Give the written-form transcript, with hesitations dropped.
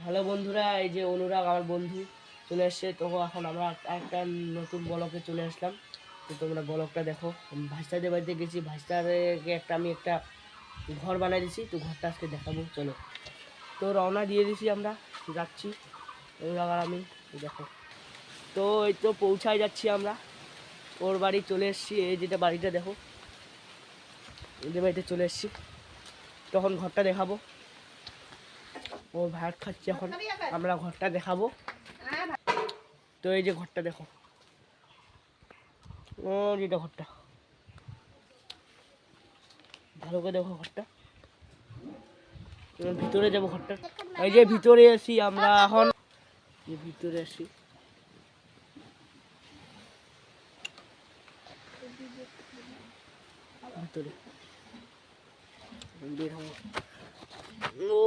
Hello বন্ধুরা, এই যে অনুরাগ আমার বন্ধু চলে এসছে। তো এখন আমরা একটা নতুন ব্লগে চলে আসলাম। তো তোমরা ব্লগটা দেখো। ভাইস্তাদের বাড়িতে গেছি, ভাইস্তাদেরকে আমি একটা ঘর বানিয়ে দিয়েছি। তো ঘরটা আজকে দেখাবো, চলো। তো রওনা দিয়ে দিছি, আমরা যাচ্ছি অনুরাগ আর আমি। দেখো, তো এই তো পৌঁছায় যাচ্ছি আমরা। ওর বাড়ি চলে এসেছি। এই যেটা বাড়িটা দেখো, ওদের বাড়িতে চলে এসেছি। তখন ঘরটা দেখাবো। ও ভাত খাচ্ছে, এখন আমরা ঘরটা দেখাবো। তো এই যে ঘরটা দেখো, ও যেটা ঘরটা ভালো করে দেখো ঘরটা। ভিতরে যাবো ঘরটা। এই যে ভিতরে আসি আমরা এখন, ভিতরে আসি। ভিতরে বের হবো। ও